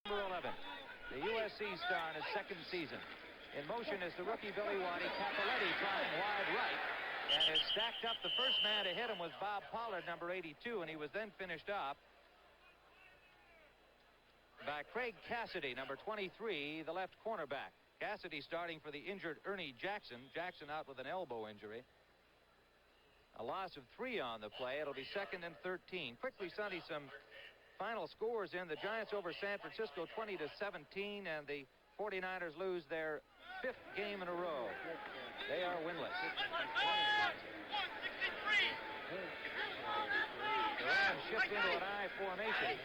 number 11, the USC star in his second season. In motion is the rookie Billy Waddy. Capoletti trying wide right, and is stacked up. The first man to hit him was Bob Pollard, number 82, and he was then finished off by Craig Cassidy, number 23, the left cornerback. Cassidy starting for the injured Ernie Jackson. Jackson out with an elbow injury. A loss of 3 on the play. It'll be 2nd and 13. Quickly, Sonny, some final scores in. The Giants over San Francisco 20-17, and the 49ers lose their 5th game in a row. They are winless. The Rams shift into an I formation.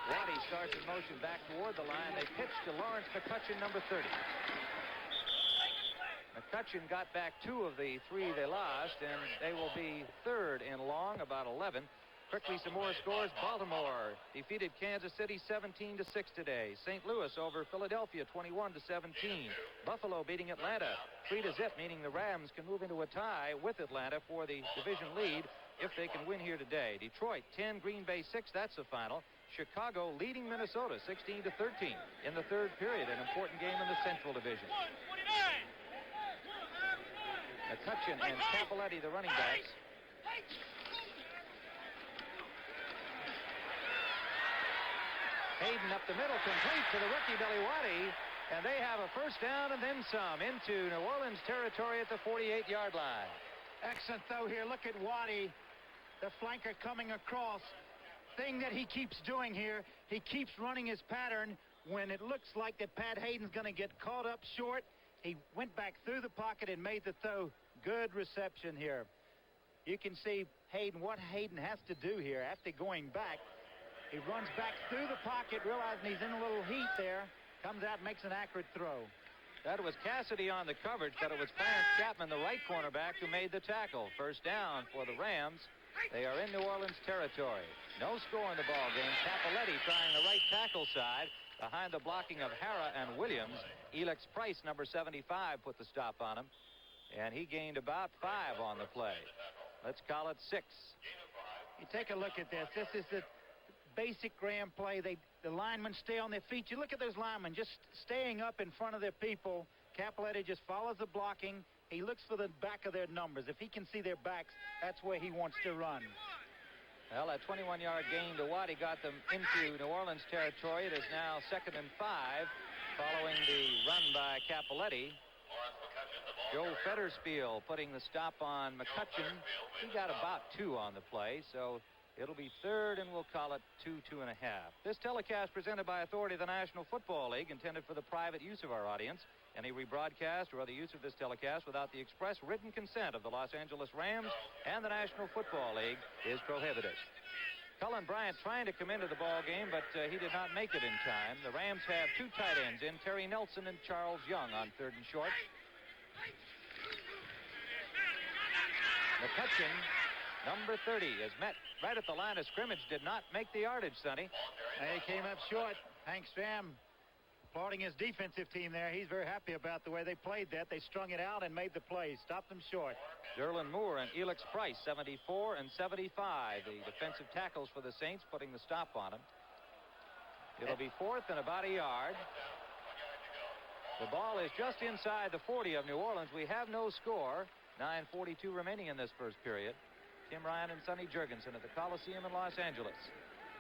Waddy starts in motion back toward the line. They pitch to Lawrence McCutcheon, number 30. McCutcheon got back 2 of the 3 they lost, and they will be 3rd in long, about 11. Quickly, some more scores. Baltimore defeated Kansas City 17-6 today. St. Louis over Philadelphia 21-17. Buffalo beating Atlanta 3-0, meaning the Rams can move into a tie with Atlanta for the division lead if they can win here today. Detroit 10, Green Bay 6. That's the final. Chicago leading Minnesota 16-13 in the 3rd period. An important game in the Central Division. McCutcheon and Capoletti, the running backs. Hayden up the middle, complete to the rookie Billy Waddy, and they have a first down and then some into New Orleans territory at the 48-yard line. Excellent throw here. Look at Waddy, the flanker coming across. Thing that he keeps doing here, he keeps running his pattern when it looks like that Pat Hayden's going to get caught up short. He went back through the pocket and made the throw. Good reception here. You can see Hayden, what Hayden has to do here after going back. He runs back through the pocket, realizing he's in a little heat there. Comes out and makes an accurate throw. That was Cassidy on the coverage, but it was Clarence Chapman, the right cornerback, who made the tackle. First down for the Rams. They are in New Orleans territory. No score in the ball game. Capoletti trying the right tackle side behind the blocking of Hara and Williams. Elix Price, number 75, put the stop on him, and he gained about 5 on the play. Let's call it 6. You take a look at this. This is the basic Ram play. The linemen stay on their feet. You look at those linemen just staying up in front of their people. Capoletti just follows the blocking. He looks for the back of their numbers. If he can see their backs, that's where he wants to run. Well, that 21-yard gain to Waddy got them into New Orleans territory. It is now 2nd and 5 following the run by Capoletti. Joe Federspiel putting the stop on McCutcheon. He got about 2 on the play, so it'll be 3rd, and we'll call it 2.5. This telecast presented by authority of the National Football League, intended for the private use of our audience. Any rebroadcast or other use of this telecast without the express written consent of the Los Angeles Rams and the National Football League is prohibited. Cullen Bryant trying to come into the ball game, but he did not make it in time. The Rams have 2 tight ends in, Terry Nelson and Charles Young on 3rd and short. McCutcheon, number 30, is met right at the line of scrimmage. Did not make the yardage, Sonny. He came up short. Hank Stram applauding his defensive team there. He's very happy about the way they played that. They strung it out and made the play. Stopped them short. Derlin Moore and Elix Price, 74 and 75. The defensive tackles for the Saints, putting the stop on them. It'll be 4th and about a yard. The ball is just inside the 40 of New Orleans. We have no score. 9:42 remaining in this first period. Tim Ryan and Sonny Jurgensen at the Coliseum in Los Angeles.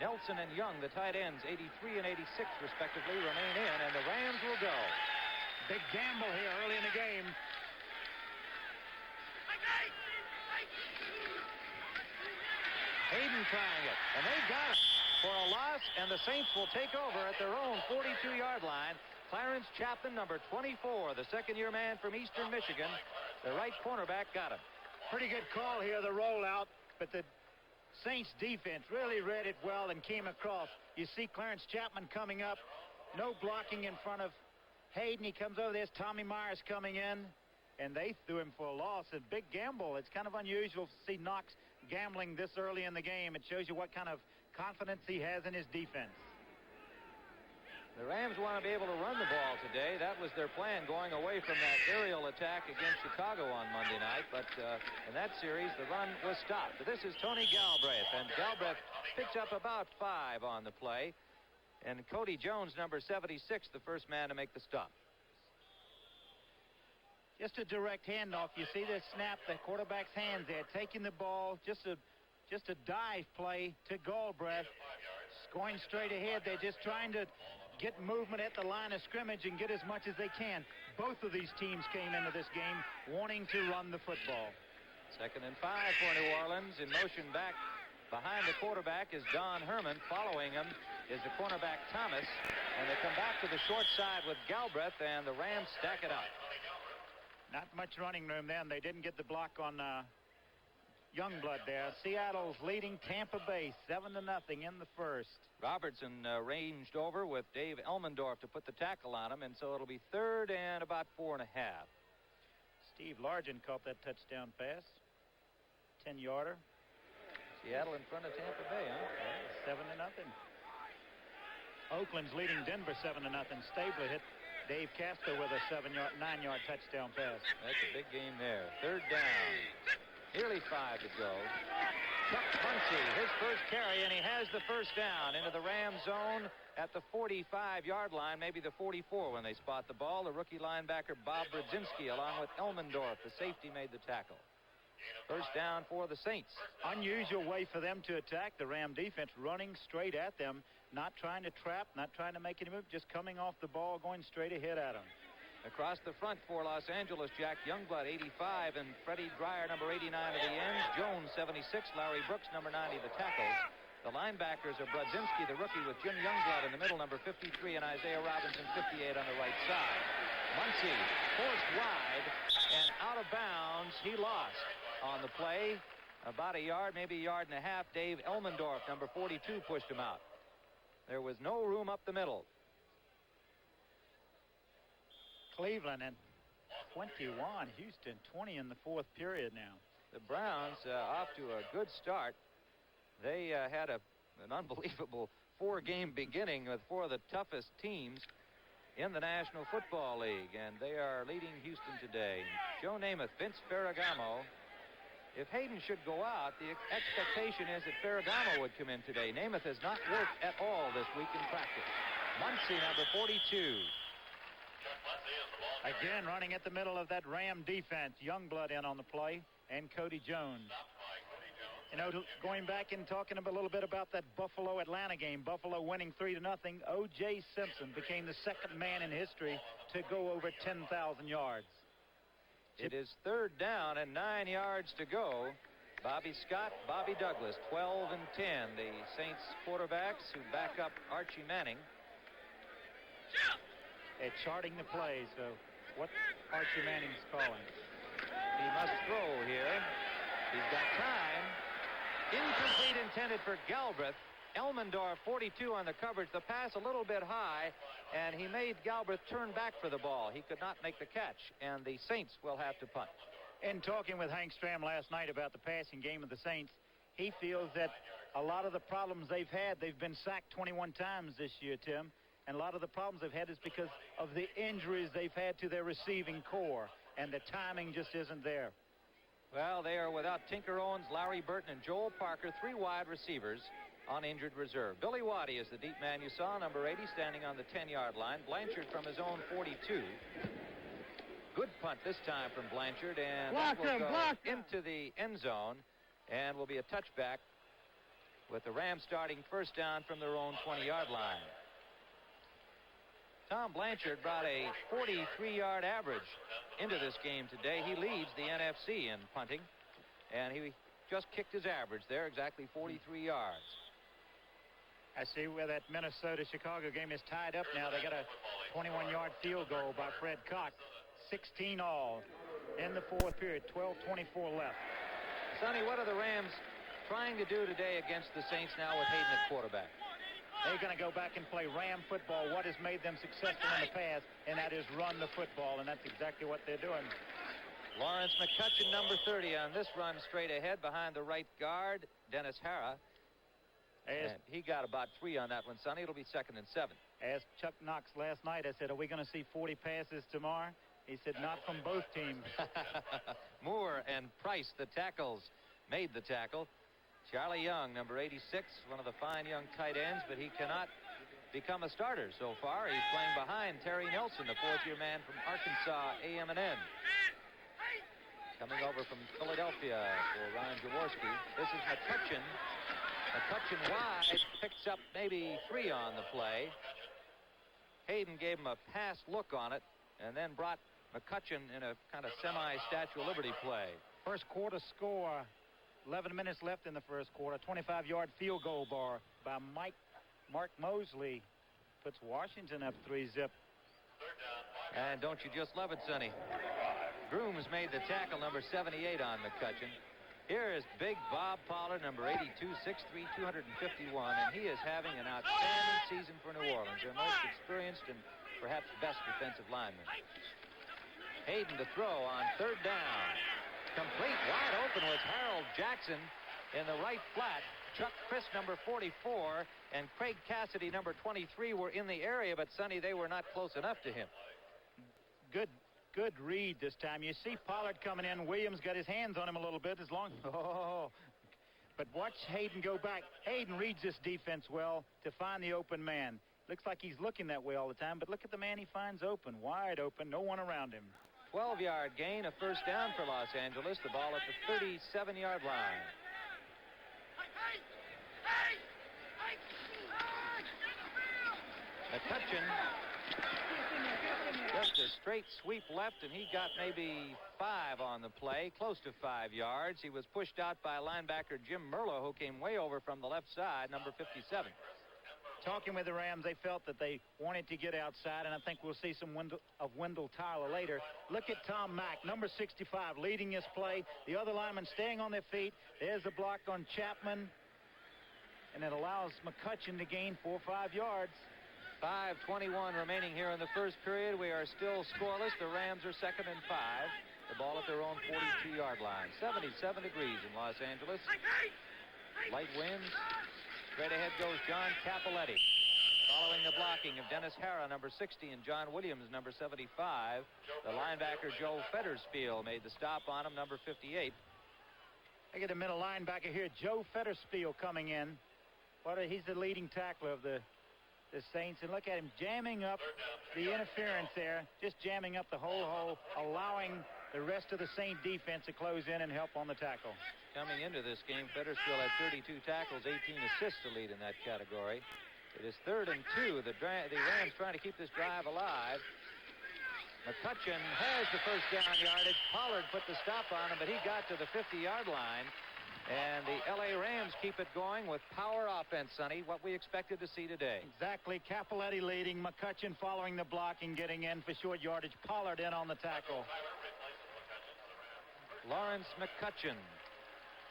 Nelson and Young, the tight ends, 83 and 86 respectively, remain in, and the Rams will go. Big gamble here early in the game. Hayden trying it, and they got it for a loss, and the Saints will take over at their own 42-yard line. Clarence Chapman, number 24, the second-year man from Eastern Michigan, the right cornerback, got him. Pretty good call here, the rollout, but the Saints defense really read it well and came across. You see Clarence Chapman coming up. No blocking in front of Hayden. He comes over. There's Tommy Myers coming in, and they threw him for a loss. A big gamble. It's kind of unusual to see Knox gambling this early in the game. It shows you what kind of confidence he has in his defense. The Rams want to be able to run the ball today. That was their plan, going away from that aerial attack against Chicago on Monday night. But in that series, the run was stopped. But this is Tony Galbraith, and Galbraith picks up about 5 on the play. And Cody Jones, number 76, the first man to make the stop. Just a direct handoff. You see this snap, the quarterback's hands there, taking the ball, just a dive play to Galbraith. Going straight ahead. They're just trying to get movement at the line of scrimmage and get as much as they can. Both of these teams came into this game wanting to run the football. 2nd and 5 for New Orleans. In motion back behind the quarterback is Don Herman. Following him is the cornerback Thomas. And they come back to the short side with Galbraith, and the Rams stack it up. Not much running room then. They didn't get the block on Youngblood there. Seattle's leading Tampa Bay 7-0 in the first. Robertson ranged over with Dave Elmendorf to put the tackle on him, and so it'll be 3rd and about 4.5. Steve Largent caught that touchdown pass. 10-yarder. Seattle in front of Tampa Bay, huh? 7-0. Oakland's leading Denver 7-0. Stabler hit Dave Casper with a 9-yard touchdown pass. That's a big game there. 3rd down. Nearly 5 to go. Chuck Muncie, his first carry, and he has the first down into the Ram zone at the 45-yard line, maybe the 44 when they spot the ball. The rookie linebacker Bob Brzezinski, along with Elmendorf, the safety, made the tackle. First down for the Saints. Unusual way for them to attack the Ram defense, running straight at them, not trying to trap, not trying to make any move, just coming off the ball, going straight ahead at them. Across the front for Los Angeles, Jack Youngblood, 85, and Freddie Dreyer, number 89 of the ends. Jones, 76. Larry Brooks, number 90, the tackles. The linebackers are Brzezinski, the rookie, with Jim Youngblood in the middle, number 53, and Isaiah Robinson, 58 on the right side. Muncie forced wide and out of bounds. He lost on the play. About a yard, maybe a yard and a half. Dave Elmendorf, number 42, pushed him out. There was no room up the middle. Cleveland and 21. Houston 20 in the fourth period now. The Browns off to a good start. They had an unbelievable 4-game beginning with 4 of the toughest teams in the National Football League, and they are leading Houston today. Joe Namath, Vince Ferragamo. If Hayden should go out, the expectation is that Ferragamo would come in today. Namath has not worked at all this week in practice. Muncie, number 42. Again, running at the middle of that Ram defense. Youngblood in on the play, and Cody Jones. You know, going back and talking a little bit about that Buffalo-Atlanta game, Buffalo winning 3-0, O.J. Simpson became the second man in history to go over 10,000 yards. It is 3rd down and 9 yards to go. Bobby Scott, Bobby Douglas, 12 and 10. The Saints quarterbacks who back up Archie Manning. They're charting the plays, so what Archie Manning's calling. He must throw here. He's got time. Incomplete, intended for Galbraith. Elmendorf, 42 on the coverage. The pass a little bit high, and he made Galbraith turn back for the ball. He could not make the catch, and the Saints will have to punt. In talking with Hank Stram last night about the passing game of the Saints, he feels that a lot of the problems they've had, they've been sacked 21 times this year, Tim, and a lot of the problems they've had is because of the injuries they've had to their receiving core, and the timing just isn't there. Well, they are without Tinker Owens, Larry Burton, and Joel Parker, 3 wide receivers on injured reserve. Billy Waddy is the deep man you saw, number 80, standing on the 10-yard line. Blanchard from his own 42. Good punt this time from Blanchard, and that will go into the end zone and will be a touchback with the Rams starting first down from their own 20-yard line. Tom Blanchard brought a 43-yard average into this game today. He leads the NFC in punting, and he just kicked his average there, exactly 43 yards. I see where that Minnesota-Chicago game is tied up now. They got a 21-yard field goal by Fred Cox. 16 all in the fourth period, 12:24 left. Sonny, what are the Rams trying to do today against the Saints now with Hayden at quarterback? They're going to go back and play Ram football, what has made them successful in the past, and that is run the football, and that's exactly what they're doing. Lawrence McCutcheon, number 30, on this run straight ahead behind the right guard, Dennis Hara. And he got about 3 on that one, Sonny. It'll be 2nd and 7. Asked Chuck Knox last night, I said, are we going to see 40 passes tomorrow? He said, not from both teams. Moore and Price, the tackles, made the tackle. Charlie Young, number 86, one of the fine young tight ends, but he cannot become a starter so far. He's playing behind Terry Nelson, the fourth-year man from Arkansas A&M. Coming over from Philadelphia for Ryan Jaworski. This is McCutcheon. McCutcheon wide, picks up maybe 3 on the play. Hayden gave him a pass look on it and then brought McCutcheon in a kind of semi-Statue of Liberty play. First quarter score, 11 minutes left in the first quarter. 25-yard field goal bar by Mark Mosley puts Washington up 3-zip. And don't you just love it, Sonny? Grooms made the tackle, number 78 on McCutcheon. Here is big Bob Pollard, number 82, 6'3", 251, and he is having an outstanding season for New Orleans, their most experienced and perhaps best defensive lineman. Hayden to throw on third down. Complete, wide open was Harold Jackson in the right flat. Chuck Chris, number 44, and Craig Cassidy, number 23, were in the area, but Sonny, they were not close enough to him. Good read this time. You see Pollard coming in. Williams got his hands on him a little bit as long. Oh, but watch Hayden go back. Hayden reads this defense well to find the open man. Looks like he's looking that way all the time, but look at the man he finds open, wide open, no one around him. 12-yard gain, a first down for Los Angeles. The ball at the 37-yard line. McCutcheon, just a straight sweep left, and he got maybe 5 on the play, close to 5 yards. He was pushed out by linebacker Jim Merlo, who came way over from the left side, number 57. Talking with the Rams, they felt that they wanted to get outside, and I think we'll see some of Wendell Tyler later. Look at Tom Mack, number 65, leading this play. The other linemen staying on their feet. There's the block on Chapman, and it allows McCutcheon to gain 4 or 5 yards. 5:21 remaining here in the first period. We are still scoreless. The Rams are 2nd and 5. The ball at their own 42-yard line. 77 degrees in Los Angeles. Light winds. Straight ahead goes John Capoletti. Following the blocking of Dennis Harrah, number 60, and John Williams, number 75. The linebacker Joe Fettersfield made the stop on him, number 58. I get a middle linebacker here, Joe Fettersfield coming in. He's the leading tackler of the Saints, and look at him jamming up the interference there, just jamming up the whole hole, allowing the rest of the Saint defense to close in and help on the tackle. Coming into this game, Fettersfield had 32 tackles, 18 assists to lead in that category. It is 3rd and 2. The Rams trying to keep this drive alive. McCutcheon has the first down yardage. Pollard put the stop on him, but he got to the 50-yard line. And the L.A. Rams keep it going with power offense, Sonny, what we expected to see today. Exactly. Capoletti leading, McCutcheon following the block and getting in for short yardage. Pollard in on the tackle. Lawrence McCutcheon.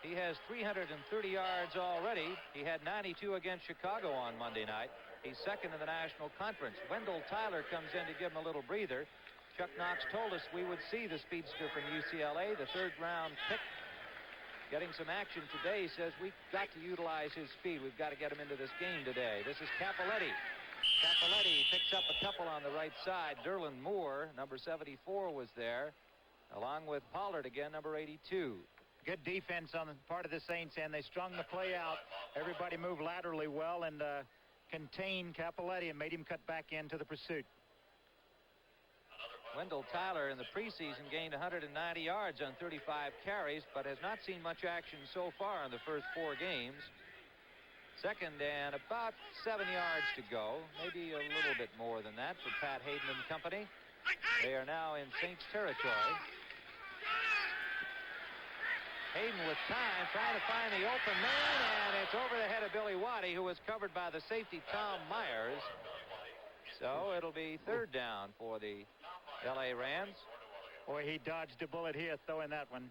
He has 330 yards already. He had 92 against Chicago on Monday night. He's 2nd in the National Conference. Wendell Tyler comes in to give him a little breather. Chuck Knox told us we would see the speedster from UCLA, the 3rd-round pick. Getting some action today. He says we've got to utilize his speed. We've got to get him into this game today. This is Capoletti. Capoletti picks up a couple on the right side. Derlin Moore, number 74, was there, along with Pollard again, number 82. Good defense on the part of the Saints, and they strung the play out. Everybody moved laterally well and contained Capoletti and made him cut back into the pursuit. Wendell Tyler in the preseason gained 190 yards on 35 carries, but has not seen much action so far in the first 4 games. 2nd and about 7 yards to go, maybe a little bit more than that for Pat Hayden and company. They are now in Saints territory. Hayden with time, trying to find the open man, and it's over the head of Billy Waddy, who was covered by the safety Tom Myers. So it'll be 3rd down for the L.A. Rams. Boy, he dodged a bullet here throwing that one.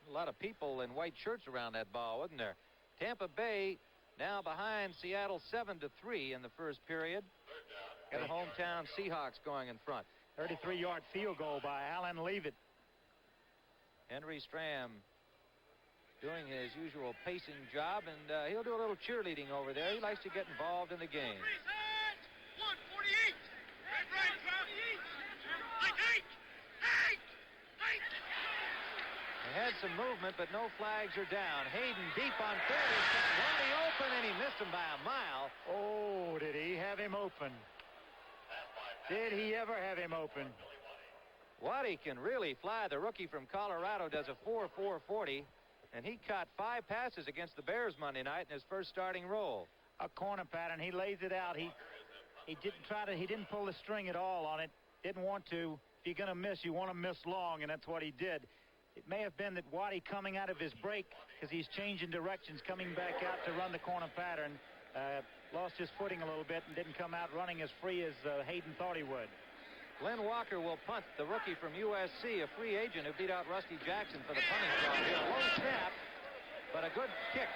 A lot of people in white shirts around that ball, wasn't there? Tampa Bay now behind Seattle 7-3 in the first period. And the hometown Seahawks going in front. 33-yard field goal by Alan Leavitt. Henry Stram doing his usual pacing job, and he'll do a little cheerleading over there. He likes to get involved in the game. They had some movement, but no flags are down. Hayden deep on 3rd. He's got Waddy open, and he missed him by a mile. Oh, did he? him open? Did he ever have him open? Waddy can really fly. The rookie from Colorado does a 4.440, and he caught 5 passes against the Bears Monday night in his first starting role. A corner pattern. He lays it out. He didn't pull the string at all on it. Didn't want to. If you're going to miss, you want to miss long, and that's what he did. It may have been that Waddy coming out of his break, because he's changing directions, coming back out to run the corner pattern, lost his footing a little bit and didn't come out running as free as Hayden thought he would. Glenn Walker will punt, the rookie from USC, a free agent who beat out Rusty Jackson for the punting job here. Low snap, but a good kick.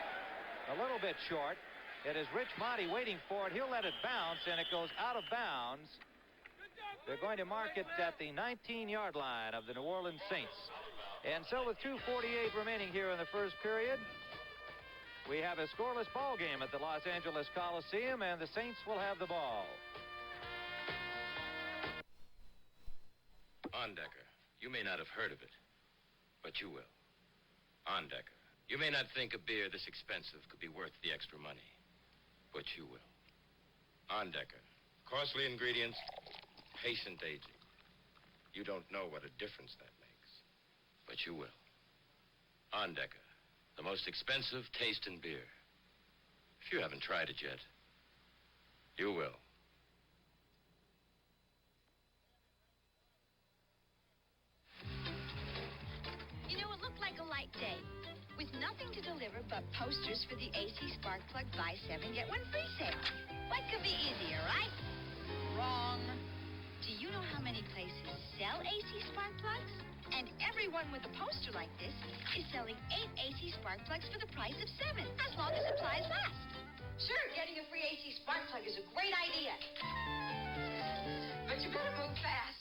A little bit short. It is Rich Monty waiting for it. He'll let it bounce, and it goes out of bounds. They're going to mark it at the 19-yard line of the New Orleans Saints. And so with 2:48 remaining here in the first period, we have a scoreless ball game at the Los Angeles Coliseum, and the Saints will have the ball. Ondecker, you may not have heard of it, but you will. Ondecker. You may not think a beer this expensive could be worth the extra money, but you will. Ondecker. Costly ingredients, patient aging. You don't know what a difference that makes, but you will. Ondecker. The most expensive taste in beer. If you haven't tried it yet, you will. You know, it looked like a light day, with nothing to deliver but posters for the AC Spark Plug Buy 7, Get 1 free sale. What could be easier, right? Wrong. Do you know how many places sell AC Spark Plugs? And everyone with a poster like this is selling 8 AC Spark Plugs for the price of 7, as long as supplies last. Sure, getting a free AC Spark Plug is a great idea. But you better move fast.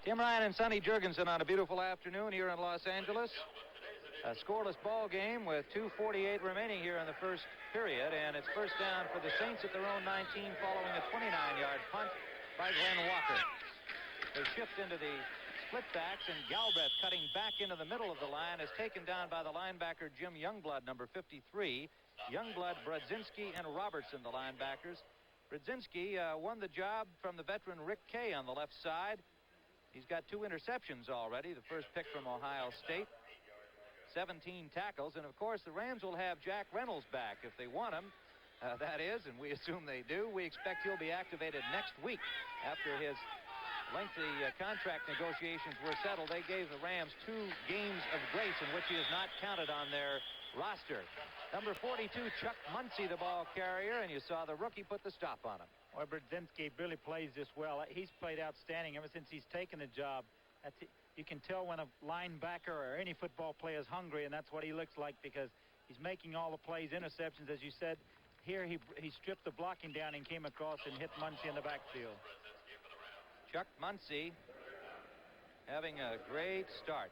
Tim Ryan and Sonny Jurgensen on a beautiful afternoon here in Los Angeles. A scoreless ball game with 2:48 remaining here in the first period, and it's first down for the Saints at their own 19 following a 29-yard punt by Glenn Walker. They shift into the split backs, and Galbraith, cutting back into the middle of the line, is taken down by the linebacker Jim Youngblood, number 53. Youngblood, Brodzinski, and Robertson, the linebackers. Brodzinski won the job from the veteran Rick Kay on the left side. He's got 2 interceptions already, the first pick from Ohio State. 17 tackles, and of course the Rams will have Jack Reynolds back if they want him. That is, and we assume they do. We expect he'll be activated next week after his lengthy contract negotiations were settled. They gave the Rams 2 games of grace in which he is not counted on their roster. Number 42, Chuck Muncie, the ball carrier, and you saw the rookie put the stop on him. Well, Brodzinski really plays this well. He's played outstanding ever since he's taken the job. You can tell when a linebacker or any football player is hungry, and that's what he looks like, because he's making all the plays, interceptions, as you said. Here he stripped the blocking down and came across and hit Muncie in the backfield. Chuck Muncie having a great start.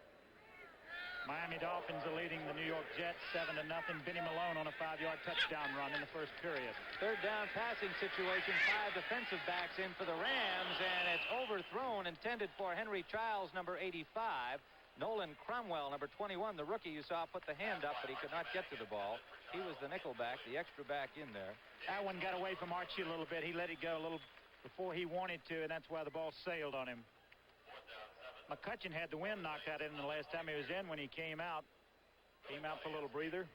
Miami Dolphins are leading the New York Jets 7-0. Benny Malone on a 5-yard touchdown run in the first period. Third down passing situation. 5 defensive backs in for the Rams, and it's overthrown, intended for Henry Childs, number 85. Nolan Cromwell, number 21, the rookie you saw, put the hand up, but he could not get to the ball. He was the nickel back, the extra back in there. That one got away from Archie a little bit. He let it go a little before he wanted to, and that's why the ball sailed on him. McCutcheon had the wind knocked out of him the last time he was in when he came out. Came out for a little breather.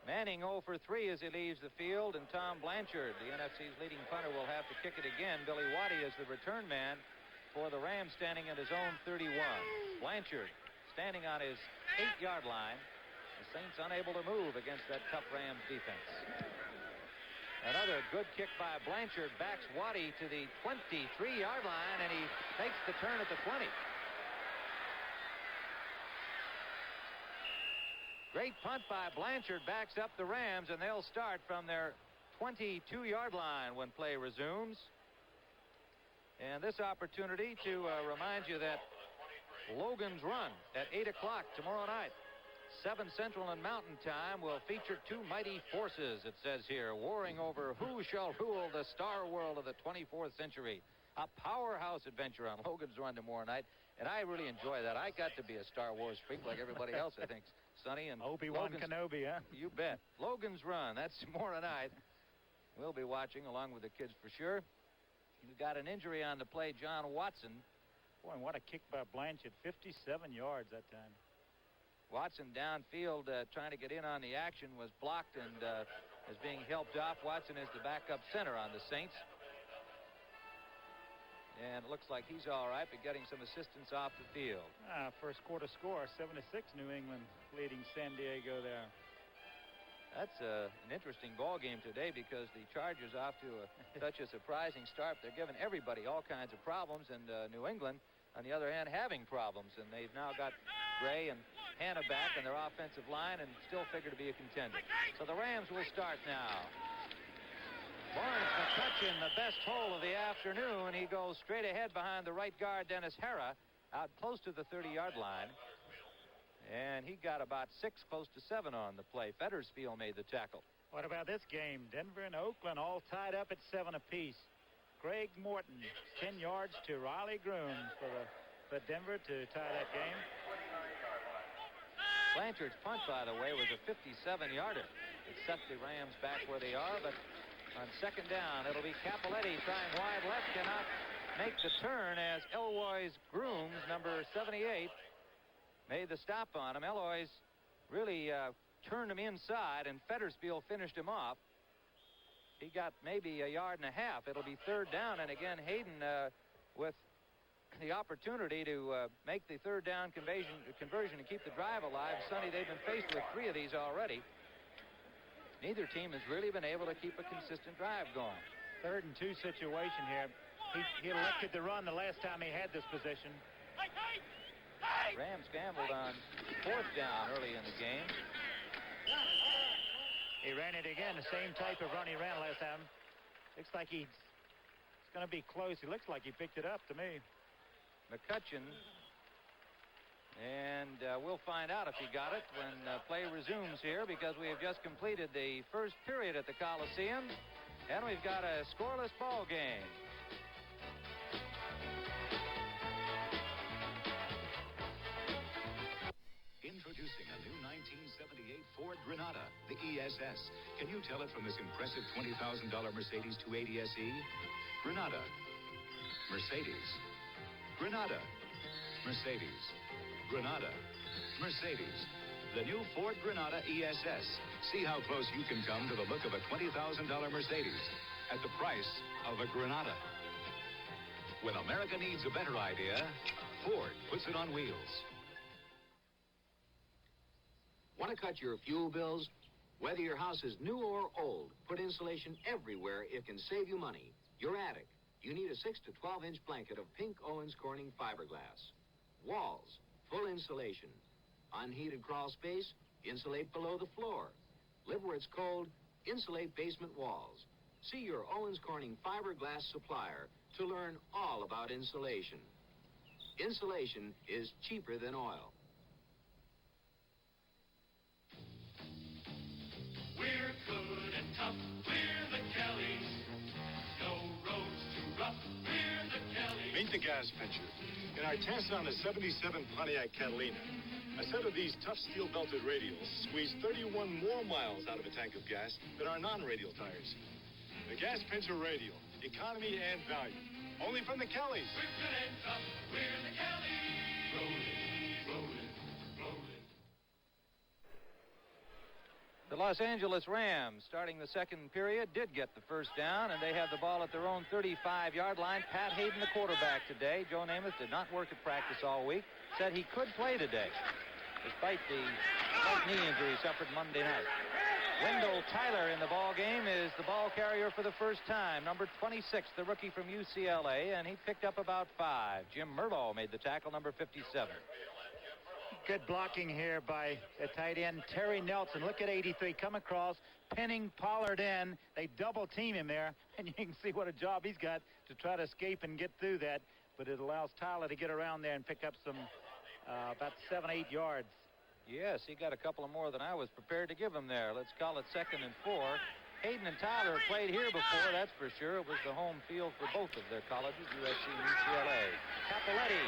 Manning 0 for 3 as he leaves the field, and Tom Blanchard, the NFC's leading punter, will have to kick it again. Billy Waddy is the return man for the Rams, standing at his own 31. Blanchard standing on his 8-yard line. The Saints unable to move against that tough Rams defense. Another good kick by Blanchard backs Waddy to the 23-yard line, and he takes the turn at the 20. Great punt by Blanchard backs up the Rams, and they'll start from their 22-yard line when play resumes. And this opportunity to remind you that Logan's Run at 8 o'clock tomorrow night, 7 Central and Mountain Time, will feature 2 mighty forces, it says here, warring over who shall rule the star world of the 24th century. A powerhouse adventure on Logan's Run tomorrow night, and I really enjoy that. I got to be a Star Wars freak like everybody else, I think. Sonny and Obi-Wan Kenobi, huh? You bet. Logan's Run, that's tomorrow night. we'll be watching along with the kids for sure. He's got an injury on the play, John Watson. Boy, and what a kick by Blanchard. 57 yards that time. Watson downfield trying to get in on the action, was blocked and is being helped off. Watson is the backup center on the Saints. And it looks like he's all right, but getting some assistance off the field. First quarter score, 7-6 New England leading San Diego there. That's an interesting ball game today because the Chargers off to such a surprising start. They're giving everybody all kinds of problems, and New England, on the other hand, having problems. And they've now got Gray and Hanna back in their offensive line and still figure to be a contender. So the Rams will start now. Barnes McCutcheon, the best hole of the afternoon. He goes straight ahead behind the right guard, Dennis Hara, out close to the 30-yard line. And he got about 6, close to 7 on the play. Feddersfield made the tackle. What about this game? Denver and Oakland all tied up at 7 apiece. Greg Morton, 10 yards to Riley Groom for Denver to tie that game. Blanchard's punt, by the way, was a 57-yarder. It set the Rams back where they are, but on second down, it'll be Capoletti trying wide left, cannot make the turn as Elroy's Grooms, number 78, made the stop on him. Elroy's really turned him inside, and Feddersfield finished him off. He got maybe a yard and a half. It'll be third down, and again, Hayden with the opportunity to make the third down conversion to keep the drive alive. Sonny, they've been faced with 3 of these already. Neither team has really been able to keep a consistent drive going. 3rd and 2 situation here. He elected to run the last time he had this position. Rams gambled on 4th down early in the game. He ran it again, the same type of run he ran last time. Looks like it's going to be close. He looks like he picked it up to me. McCutcheon, and we'll find out if he got it when play resumes here, because we have just completed the first period at the Coliseum, and we've got a scoreless ball game. Introducing a new 1978 Ford Granada, the ESS. Can you tell it from this impressive $20,000 Mercedes 280 SE? Granada. Mercedes. Granada. Mercedes. Granada. Mercedes. The new Ford Granada ESS. See how close you can come to the look of a $20,000 Mercedes at the price of a Granada. When America needs a better idea, Ford puts it on wheels. Want to cut your fuel bills? Whether your house is new or old, put insulation everywhere. It can save you money. Your attic. You need a 6 to 12-inch blanket of pink Owens Corning fiberglass. Walls, full insulation. Unheated crawl space, insulate below the floor. Live where it's cold, insulate basement walls. See your Owens Corning fiberglass supplier to learn all about insulation. Insulation is cheaper than oil. We're good and tough, we're the Kellys. No roads too rough, we're the Kellys. Meet the gas pitcher. In our test on the 77 Pontiac Catalina, a set of these tough steel-belted radials squeezed 31 more miles out of a tank of gas than our non-radial tires. The gas pincher radial, economy and value. Only from the Kellys. We're good and tough, we're the Kellys. Rolling, rolling, rolling. The Los Angeles Rams, starting the second period, did get the first down, and they have the ball at their own 35-yard line. Pat Hayden, the quarterback today. Joe Namath did not work at practice all week. Said he could play today, despite the left knee injury suffered Monday night. Wendell Tyler in the ball game is the ball carrier for the first time. Number 26, the rookie from UCLA, and he picked up about 5. Jim Murtaugh made the tackle, number 57. Good blocking here by the tight end, Terry Nelson. Look at 83, come across, pinning Pollard in. They double team him there, and you can see what a job he's got to try to escape and get through that. But it allows Tyler to get around there and pick up some about 7-8 yards. Yes, he got a couple of more than I was prepared to give him there. Let's call it 2nd and 4. Hayden and Tyler have played here before, that's for sure. It was the home field for both of their colleges, USC and UCLA. Capoletti.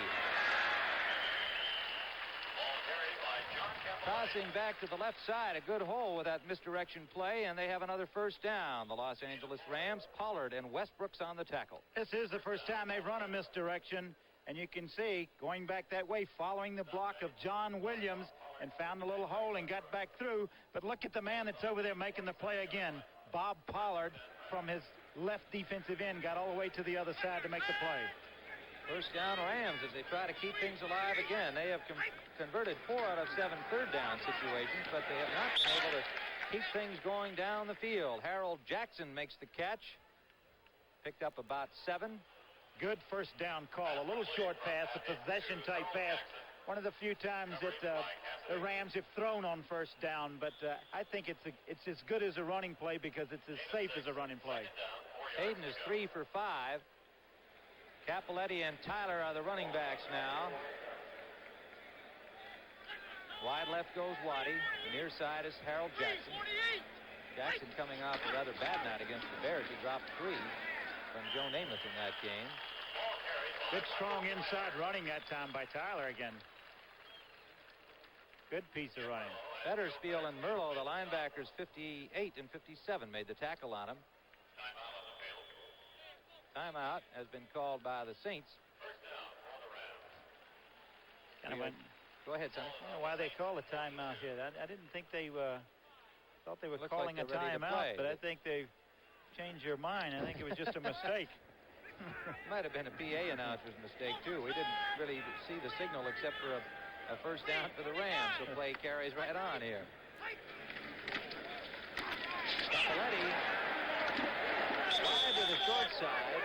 Ball carried by John Capoletti. Tossing back to the left side, a good hole with that misdirection play, and they have another first down. The Los Angeles Rams, Pollard and Westbrook's on the tackle. This is the first time they've run a misdirection, and you can see going back that way, following the block of John Williams, and found a little hole and got back through. But look at the man that's over there making the play again. Bob Pollard from his left defensive end got all the way to the other side to make the play. First down Rams as they try to keep things alive again. They have converted 4 out of 7 third down situations, but they have not been able to keep things going down the field. Harold Jackson makes the catch. Picked up about 7. Good first down call. A little short pass, a possession type pass. One of the few times that the Rams have thrown on first down, but I think it's as good as a running play because it's as safe as a running play. Hayden is 3 for 5. Capoletti and Tyler are the running backs now. Wide left goes Waddy. The near side is Harold Jackson. Jackson coming off a rather bad night against the Bears. He dropped 3 from Joe Namath in that game. Good strong inside running that time by Tyler again. Good piece of running. Fettersfield and Merlo, the linebackers, 58 and 57, made the tackle on him. Timeout has been called by the Saints. Go ahead, Sonny. I don't know why they call a timeout here. I didn't think they thought they were calling a timeout, but I think they changed their mind. I think it was just a mistake. Might have been a PA announcer's mistake, too. We didn't really see the signal except for a first down for the Rams, so play carries right on here. Capoletti wide to the short side.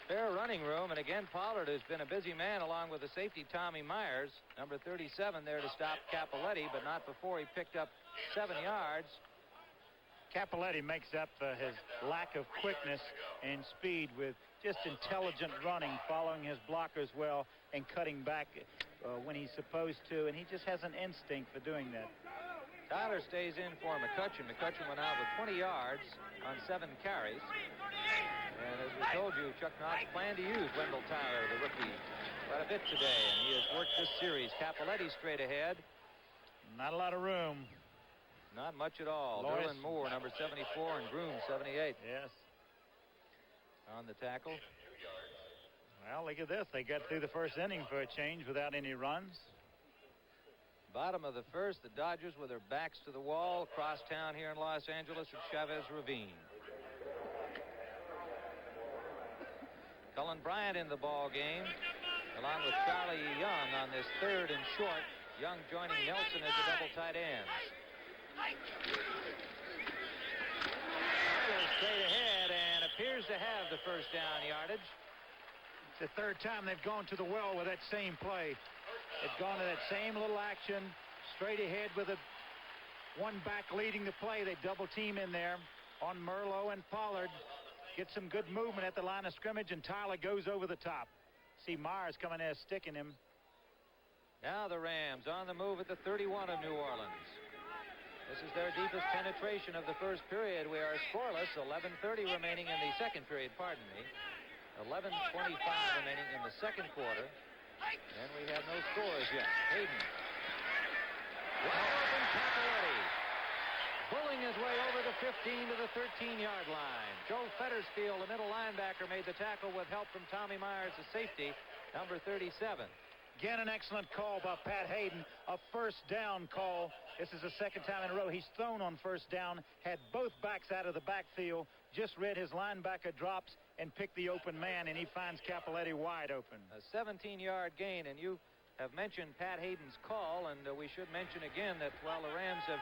Fair running room, and again, Pollard has been a busy man along with the safety, Tommy Myers. Number 37 there to stop Capoletti, but not before he picked up 7 yards. Capoletti makes up his lack of quickness and speed with just intelligent running, following his blockers well, and cutting back when he's supposed to, and he just has an instinct for doing that. Tyler stays in for McCutcheon. McCutcheon went out with 20 yards on 7 carries. And as we told you, Chuck Knox planned to use Wendell Tyler, the rookie, quite a bit today, and he has worked this series. Capoletti straight ahead. Not a lot of room. Not much at all. Derlin Moore, number 74, and Groom, 78. Yes. On the tackle. Well, look at this. They got through the first inning for a change without any runs. Bottom of the first, the Dodgers with their backs to the wall across town here in Los Angeles at Chavez Ravine. Cullen Bryant in the ball game, along with Charlie Young on this 3rd and short. Young joining Nelson as the double tight ends. Straight ahead and appears to have the first down yardage. It's the 3rd time they've gone to the well with that same play. They've gone to that same little action, straight ahead with a one back leading the play. They double team in there on Merlo and Pollard. Get some good movement at the line of scrimmage, and Tyler goes over the top. See Myers coming there sticking him. Now the Rams on the move at the 31 of New Orleans. This is their deepest penetration of the first period. We are scoreless. 11:30 remaining in the second period. Pardon me. 11:25 remaining in the second quarter. And we have no scores yet. Hayden. Wide open Capoletti. Pulling his way over the 15 to the 13-yard line. Joe Fettersfield, the middle linebacker, made the tackle with help from Tommy Myers, the safety, number 37. Again, an excellent call by Pat Hayden. A first down call. This is the 2nd time in a row he's thrown on first down. Had both backs out of the backfield. Just read his linebacker drops and picked the open man, and he finds Capoletti wide open. A 17-yard gain, and you have mentioned Pat Hayden's call, and we should mention again that while the Rams have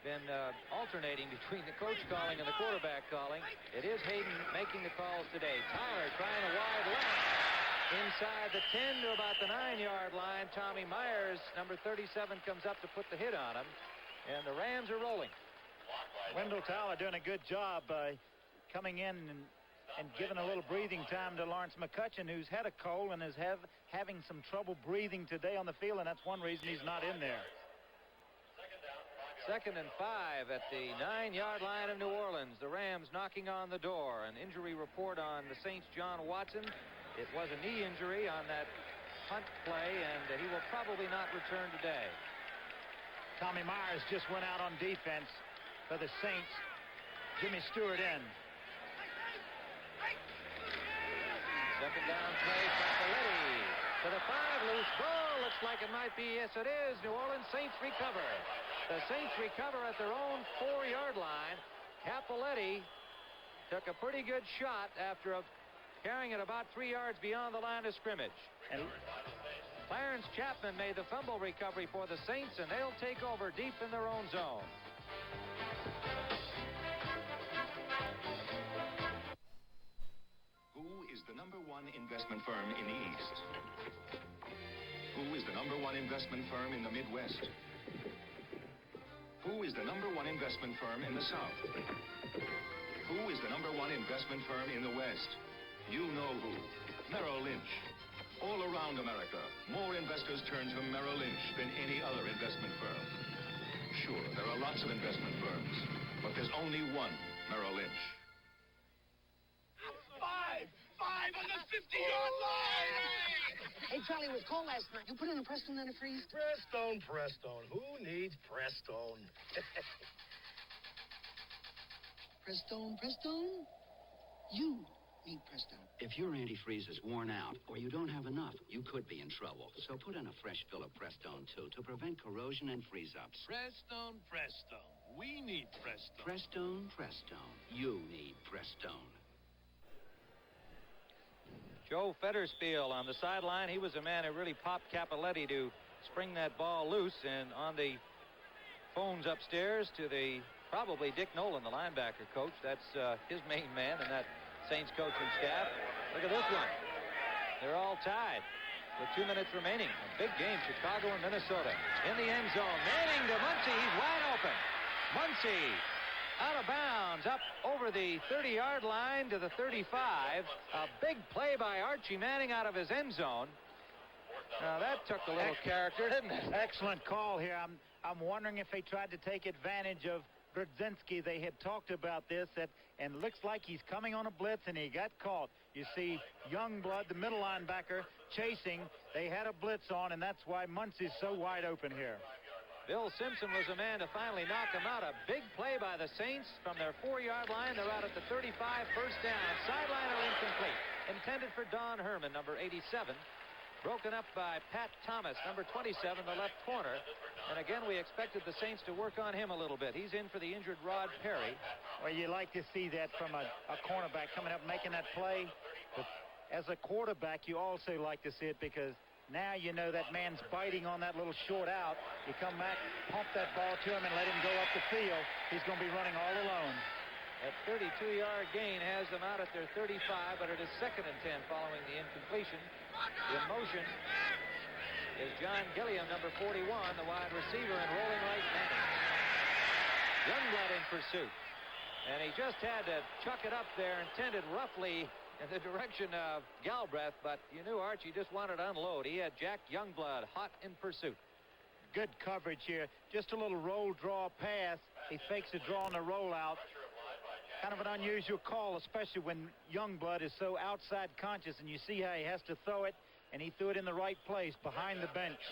been alternating between the coach calling and the quarterback calling, it is Hayden making the calls today. Tyler trying a wide left inside the 10 to about the 9-yard line. Tommy Myers, number 37, comes up to put the hit on him, and the Rams are rolling. Wendell Tyler doing a good job coming in and giving a little breathing time to Lawrence McCutcheon, who's had a cold and is having some trouble breathing today on the field, and that's one reason he's not in there. 2nd and 5 at the 9-yard line of New Orleans. The Rams knocking on the door. An injury report on the Saints' John Watson. It was a knee injury on that punt play, and he will probably not return today. Tommy Myers just went out on defense for the Saints. Jimmy Stewart in. Second down play, Capoletti to the 5, loose ball. Looks like it might be, yes it is. New Orleans Saints recover. The Saints recover at their own 4-yard line. Capoletti took a pretty good shot after carrying it about 3 yards beyond the line of scrimmage. And Clarence Chapman made the fumble recovery for the Saints, and they'll take over deep in their own zone. Who is the #1 investment firm in the East? Who is the #1 investment firm in the Midwest? Who is the #1 investment firm in the South? Who is the #1 investment firm in the West? You know who. Merrill Lynch. All around America, more investors turn to Merrill Lynch than any other investment firm. Sure, there are lots of investment firms, but there's only one Merrill Lynch. Five on the 50-yard line! Hey, Charlie, it was cold last night. You put in a Prestone antifreeze? Prestone. Who needs Prestone? Prestone? You need Prestone. If your antifreeze is worn out or you don't have enough, you could be in trouble. So put in a fresh fill of Prestone, too, to prevent corrosion and freeze-ups. Prestone. We need Prestone. Prestone. You need Prestone. Joe Fetterspiel on the sideline. He was a man who really popped Capoletti to spring that ball loose. And on the phones upstairs to probably Dick Nolan, the linebacker coach. That's his main man and that Saints coaching staff. Look at this one. They're all tied with 2 minutes remaining. A big game, Chicago and Minnesota. In the end zone. Manning to Muncie. He's wide open. Muncie out of bounds, up over the 30-yard line to the 35. A big play by Archie Manning out of his end zone. Now that took a little character, didn't it? Excellent call here. I'm wondering if they tried to take advantage of Grodzinski. They had talked about this, and looks like he's coming on a blitz, and he got caught. You see Youngblood, the middle linebacker, chasing. They had a blitz on, and that's why Muncie's so wide open here. Bill Simpson was the man to finally knock him out. A big play by the Saints from their 4-yard line. They're out at the 35, first down. Sideliner incomplete. Intended for Don Herman, number 87. Broken up by Pat Thomas, number 27, the left corner. And again, we expected the Saints to work on him a little bit. He's in for the injured Rod Perry. Well, you like to see that from a cornerback coming up making that play. But as a quarterback, you also like to see it because now you know that man's biting on that little short out. You come back, pump that ball to him, and let him go up the field. He's going to be running all alone. That 32-yard gain has them out at their 35, but it is 2nd and 10 following the incompletion. In motion is John Gilliam, number 41, the wide receiver, and rolling right Manning. Youngblood in pursuit. And he just had to chuck it up there, intended roughly in the direction of Galbraith, but you knew Archie just wanted to unload. He had Jack Youngblood hot in pursuit. Good coverage here. Just a little roll draw pass. He fakes a draw on the rollout. Kind of an unusual call, especially when Youngblood is so outside conscious, and you see how he has to throw it, and he threw it in the right place behind the bench.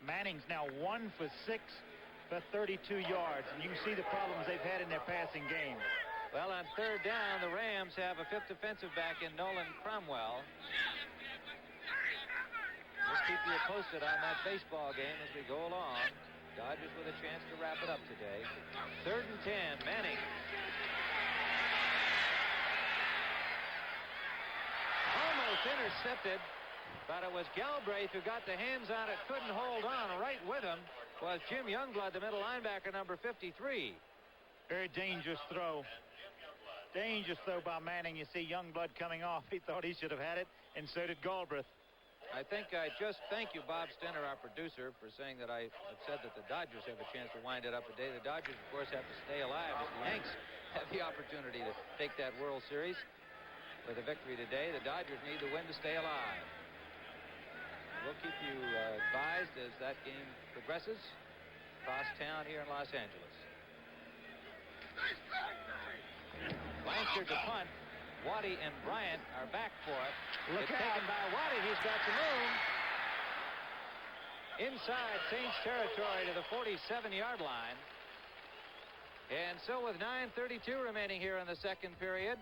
Manning's now 1 for 6 for 32 yards, and you can see the problems they've had in their passing game. Well, on 3rd down, the Rams have a 5th defensive back in Nolan Cromwell. We'll keep you posted on that baseball game as we go along. Dodgers with a chance to wrap it up today. 3rd and 10, Manning. Almost intercepted, but it was Galbraith who got the hands on it, couldn't hold on. Right with him was Jim Youngblood, the middle linebacker, number 53. Very dangerous throw. Dangerous throw by Manning. You see Youngblood coming off. He thought he should have had it, and so did Galbraith. I think I just thank you, Bob Stenner, our producer, for saying that I have said that the Dodgers have a chance to wind it up today. The Dodgers, of course, have to stay alive. But the Yanks have the opportunity to take that World Series. With a victory today, the Dodgers need the win to stay alive. We'll keep you advised as that game progresses across town here in Los Angeles. Blanchard to punt. Waddy and Bryant are back for it. Look it's out. taken by Waddy. He's got some room. Inside Saints territory to the 47-yard line. And so with 9:32 remaining here in the second period,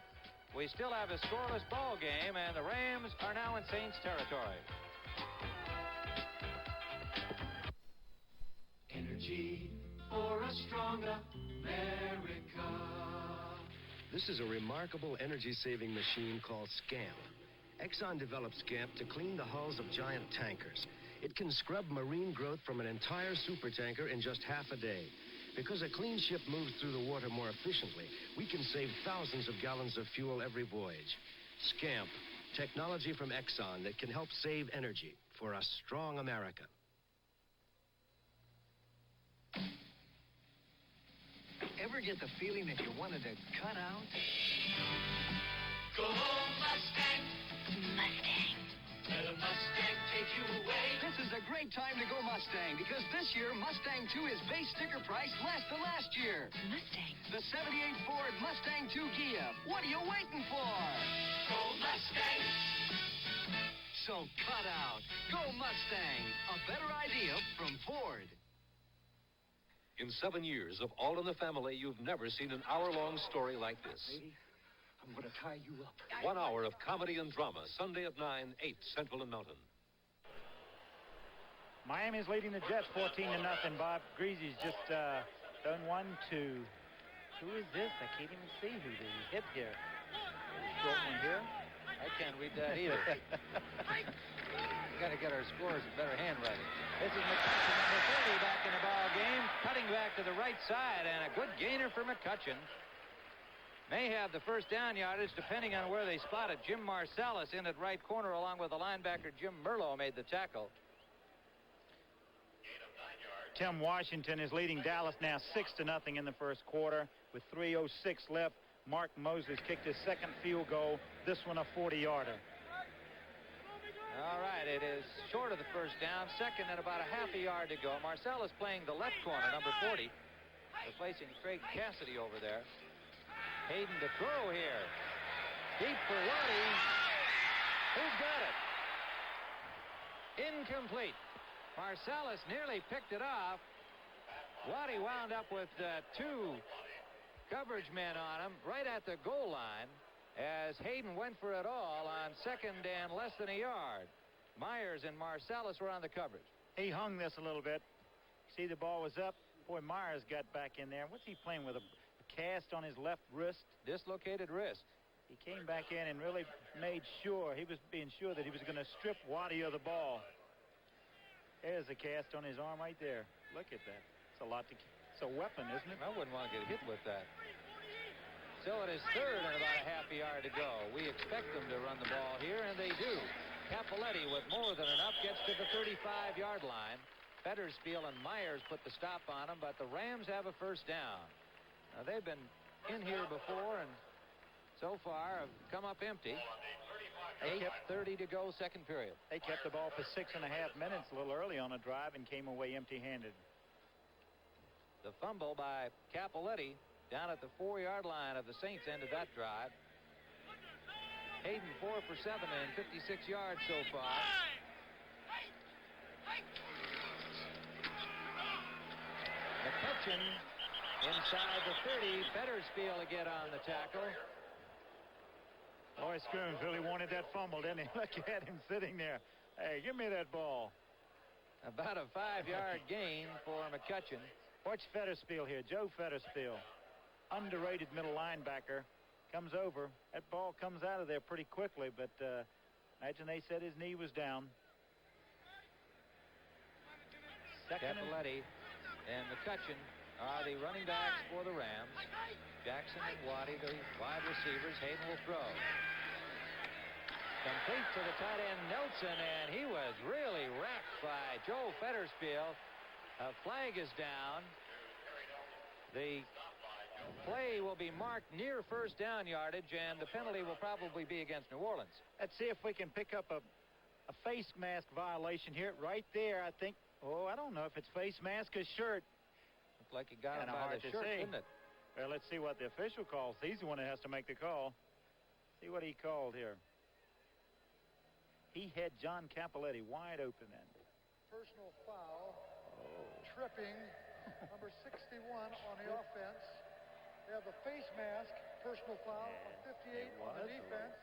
we still have a scoreless ball game, and the Rams are now in Saints territory. Energy for a stronger America. This is a remarkable energy-saving machine called SCAMP. Exxon developed SCAMP to clean the hulls of giant tankers. It can scrub marine growth from an entire supertanker in just half a day. Because a clean ship moves through the water more efficiently, we can save thousands of gallons of fuel every voyage. SCAMP, technology from Exxon that can help save energy for a strong America. Ever get the feeling that you wanted to cut out? Go home, Mustang. Mustang. Let a Mustang take you away. This is a great time to go Mustang because this year Mustang 2 is base sticker price less than last year. Mustang. The 78 Ford Mustang 2 Gia. What are you waiting for? Go Mustang. So cut out. Go Mustang. A better idea from Ford. In 7 years of All in the Family, you've never seen an hour-long story like this. Lady, I'm going to tie you up. 1 hour of comedy and drama, Sunday at 9, 8 Central and Mountain. Miami's leading the Jets 14-0. Bob Greasy's just done 1-2. Who is this? I can't even see who the hit here. Short one here. I can't read that either. We got to get our scores in better handwriting. This is McCutcheon, number 30, back in the ball game, cutting back to the right side, and a good gainer for McCutcheon. May have the first down yardage depending on where they spot it. Jim Marsalis in at right corner along with the linebacker Jim Merlo made the tackle. Tim Washington is leading Dallas now 6-0 in the first quarter with 3:06 left. Mark Moses kicked his second field goal. This one a 40-yarder. All right, it is short of the first down. Second and about a half a yard to go. Marsalis playing the left corner, number 40, replacing Craig Cassidy over there. Hayden to throw here. Deep for Waddy. Who's got it? Incomplete. Marsalis nearly picked it off. Waddy wound up with two coverage men on him right at the goal line as Hayden went for it all on second and less than a yard. Myers and Marsalis were on the coverage. He hung this a little bit. See, the ball was up. Boy, Myers got back in there. What's he playing with? A cast on his left wrist? Dislocated wrist. He came back in and really made sure, he was being sure that he was going to strip Waddy of the ball. There's a cast on his arm right there. Look at that. It's a lot to... It's a weapon, isn't it? I wouldn't want to get hit with that. So it is third and about a half a yard to go. We expect them to run the ball here, and they do. Capoletti, with more than enough, gets to the 35-yard line. Fetterspiel and Myers put the stop on him, but the Rams have a first down. Now, they've been in here before, and so far have come up empty. 8:30 to go, second period. They kept the ball for 6.5 minutes a little early on a drive and came away empty-handed. The fumble by Capoletti down at the 4-yard line of the Saints ended that drive. Hayden 4 for 7 and 56 yards so far. McCutcheon inside the 30. Fetterspiel to get on the tackle. Boy, Scoons really wanted that fumble, didn't he? Look at him sitting there. Hey, give me that ball. About a 5-yard gain for McCutcheon. Watch Fetterspiel here. Joe Fetterspiel, underrated middle linebacker, comes over. That ball comes out of there pretty quickly, but imagine they said his knee was down. Capoletti and McCutcheon are the running backs for the Rams. Jackson and Waddy, the wide receivers. Hayden will throw. Complete to the tight end Nelson, and he was really wrecked by Joe Fetterspiel. A flag is down. The play will be marked near first down yardage, and the penalty will probably be against New Orleans. Let's see if we can pick up a face mask violation here. Right there, I think. Oh, I don't know if it's face mask or shirt. Looked like he got him by the shirt, didn't it? Well, let's see what the official calls. He's the one that has to make the call. See what he called here. He had John Capoletti wide open then. Personal foul. Tripping. Number 61 on the offense. They have the face mask. Personal foul on 58 on the defense.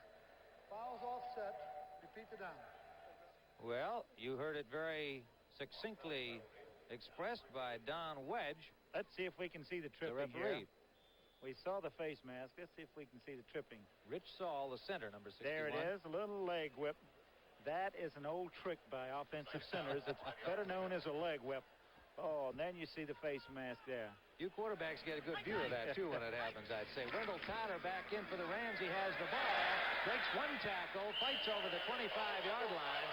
Fouls offset. Repeat the down. Well, you heard it very succinctly expressed by Don Wedge. Let's see if we can see the tripping referee. here. We saw the face mask. Let's see if we can see the tripping. Rich Saul, the center, number 61. There it is, a little leg whip. That is an old trick by offensive centers. It's better known as a leg whip. Oh, and then you see the face mask there. You quarterbacks get a good view of that, too, when it happens, I'd say. Wendell Tyler back in for the Rams. He has the ball. Breaks one tackle. Fights over the 25-yard line.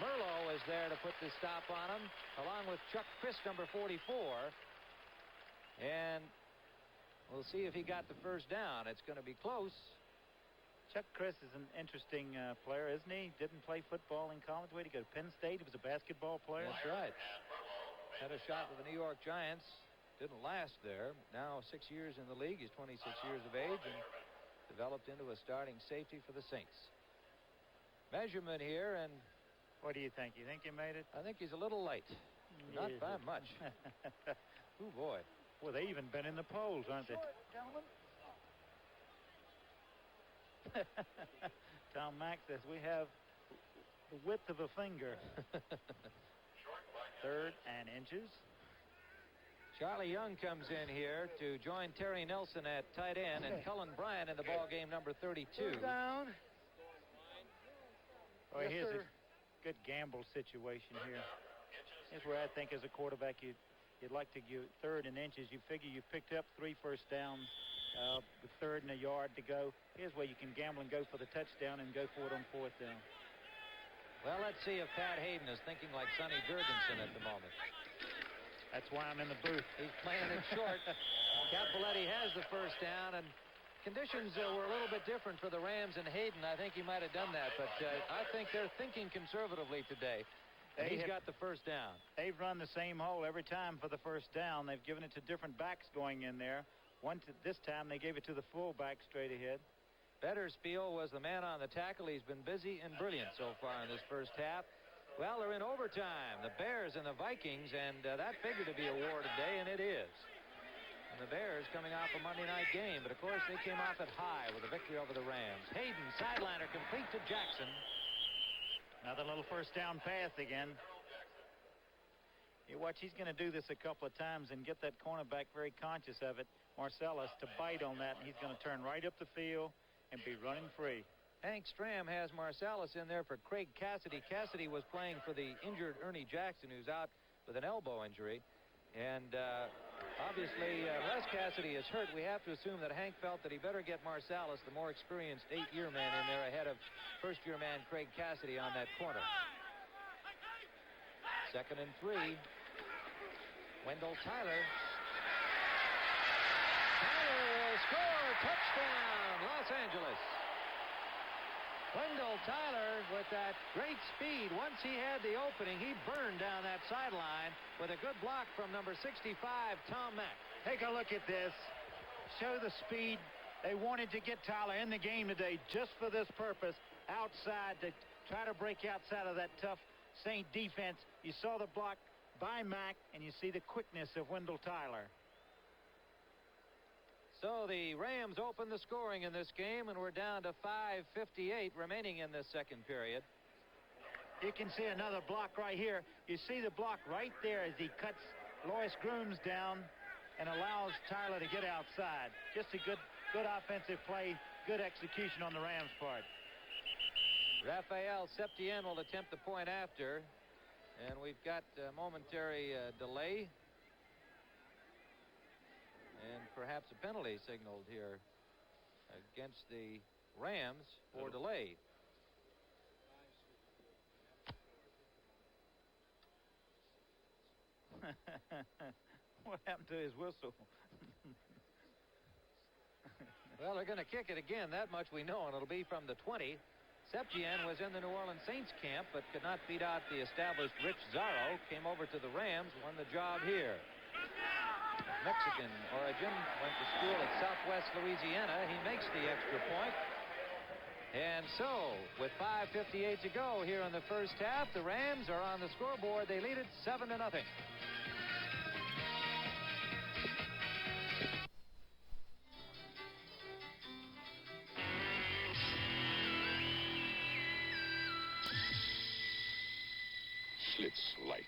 Merlo is there to put the stop on him, along with Chuck Christ, number 44. And we'll see if he got the first down. It's going to be close. Chuck Christ is an interesting player, isn't he? Didn't play football in college. Where did he go to Penn State? He was a basketball player. That's right. Had a shot with the New York Giants. Didn't last there. Now 6 years in the league. He's 26 years of age and developed into a starting safety for the Saints. Measurement here, and what do you think? You think he made it? I think he's a little light. Not by much. Oh, boy. Well, they even been in the polls, aren't they? Gentlemen. Tom Mack says we have the width of a finger. 3rd and inches. Charlie Young comes in here to join Terry Nelson at tight end and Cullen Bryant in the ball game, number 32. Down. Oh, yes, here's a good gamble situation here. Here's where I think as a quarterback you'd like to give 3rd and inches. You figure you picked up 3 first downs with 3rd and a yard to go. Here's where you can gamble and go for the touchdown and go for it on 4th down. Well, let's see if Pat Hayden is thinking like Sonny Jurgensen at the moment. That's why I'm in the booth. He's playing it short. Capoletti has the first down, and conditions were a little bit different for the Rams and Hayden. I think he might have done that, but I think they're thinking conservatively today. And he's got the first down. They've run the same hole every time for the first down. They've given it to different backs going in there. This time they gave it to the fullback straight ahead. Betterspiel was the man on the tackle. He's been busy and brilliant so far in this first half. Well, they're in overtime, the Bears and the Vikings, and that figured to be a war today, and it is. And the Bears coming off a Monday night game, but of course they came off it high with a victory over the Rams. Hayden, sideliner, complete to Jackson. Another little first down pass again. You watch, he's going to do this a couple of times and get that cornerback very conscious of it, Marcellus, to bite on that, and he's going to turn right up the field and be running free. Hank Stram has Marcellus in there for Craig Cassidy. Cassidy was playing for the injured Ernie Jackson, who's out with an elbow injury. And obviously, unless Cassidy is hurt, we have to assume that Hank felt that he better get Marcellus, the more experienced 8-year man, in there ahead of first-year man Craig Cassidy on that corner. 2nd and 3. Wendell Tyler. Tyler will score. Touchdown, Los Angeles. Wendell Tyler with that great speed. Once he had the opening, he burned down that sideline with a good block from number 65, Tom Mack. Take a look at this. Show the speed. They wanted to get Tyler in the game today just for this purpose, outside, to try to break outside of that tough Saint defense. You saw the block by Mack, and you see the quickness of Wendell Tyler. So the Rams open the scoring in this game, and we're down to 5:58 remaining in this second period. You can see another block right here. You see the block right there as he cuts Lois Grooms down and allows Tyler to get outside. Just a good offensive play, good execution on the Rams' part. Raphael Septien will attempt the point after, and we've got a momentary delay. And perhaps a penalty signaled here against the Rams for delay. What happened to his whistle? Well, they're going to kick it again. That much we know, and it'll be from the 20. Septien was in the New Orleans Saints camp, but could not beat out the established Rich Zarro. Came over to the Rams, won the job here. Mexican origin, went to school at Southwest Louisiana. He makes the extra point. And so, with 5:58 to go here in the first half, the Rams are on the scoreboard. They lead it 7-0. Schlitz Light.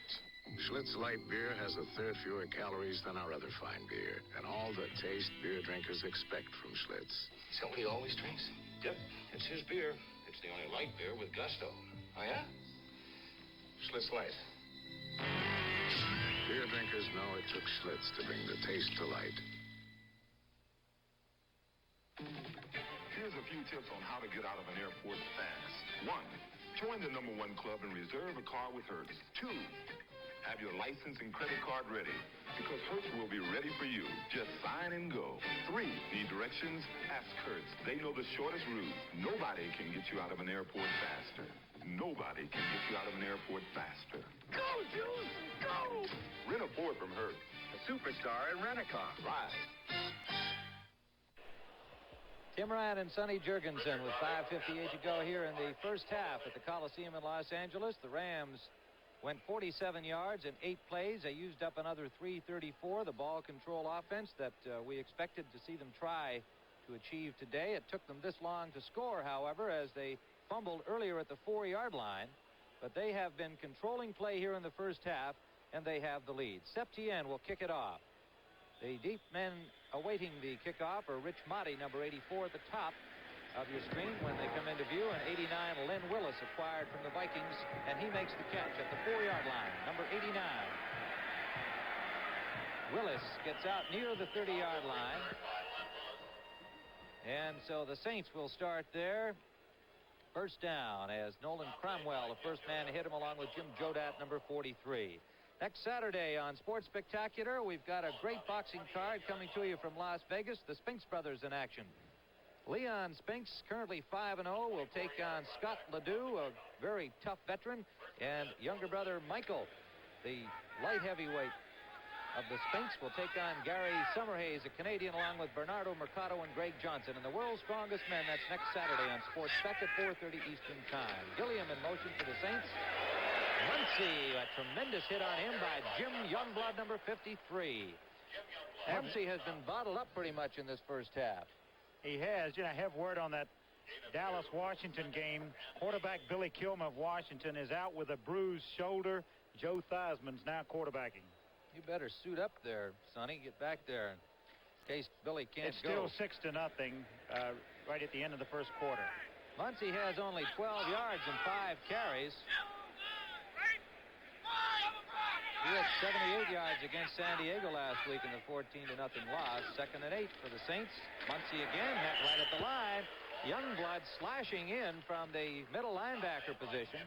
Schlitz Light beer has a third fewer calories than our other fine beer, and all the taste beer drinkers expect from Schlitz. Is that what he always drinks? Yep, it's his beer. It's the only light beer with gusto. Oh, yeah? Schlitz Light. Beer drinkers know it took Schlitz to bring the taste to light. Here's a few tips on how to get out of an airport fast. 1. Join the #1 club and reserve a car with Hertz. 2. Have your license and credit card ready, because Hertz will be ready for you. Just sign and go. 3. Need directions? Ask Hertz. They know the shortest route. Nobody can get you out of an airport faster. Nobody can get you out of an airport faster. Go, Juice! Go! Rent a Ford from Hertz. A superstar in rent-a-car. Right. Tim Ryan and Sonny Jurgensen with 5:58 to go here in the first half at the Coliseum in Los Angeles. The Rams went 47 yards in 8 plays. They used up another 334, the ball control offense that we expected to see them try to achieve today. It took them this long to score, however, as they fumbled earlier at the 4-yard line. But they have been controlling play here in the first half, and they have the lead. Septien will kick it off. The deep men awaiting the kickoff are Rich Motti, number 84 at the top of your screen when they come into view, and 89 Len Willis, acquired from the Vikings, and he makes the catch at the 4-yard line, number 89. Willis gets out near the 30-yard line, and so the Saints will start there. First down as Nolan Cromwell, the first man to hit him, along with Jim Jodat, number 43. Next Saturday on Sports Spectacular, we've got a great boxing card coming to you from Las Vegas. The Spinks brothers in action. Leon Spinks, currently 5-0, will take on Scott Ledoux, a very tough veteran, and younger brother Michael, the light heavyweight of the Spinks, will take on Gary Summerhays, a Canadian, along with Bernardo Mercado and Greg Johnson. And the world's strongest men, that's next Saturday on Sports Spec at 4:30 Eastern Time. Gilliam in motion for the Saints. Muncie, a tremendous hit on him by Jim Youngblood, number 53. Muncie has been bottled up pretty much in this first half. He has. I have word on that Dallas-Washington game. Quarterback Billy Kilmer of Washington is out with a bruised shoulder. Joe Theismann's now quarterbacking. You better suit up there, Sonny. Get back there in case Billy can't it's go. It's still 6-0 right at the end of the first quarter. Muncie has only 12 yards and 5 carries. He had 78 yards against San Diego last week in the 14-0 loss. 2nd and 8 for the Saints. Muncie again met right at the line. Youngblood slashing in from the middle linebacker position.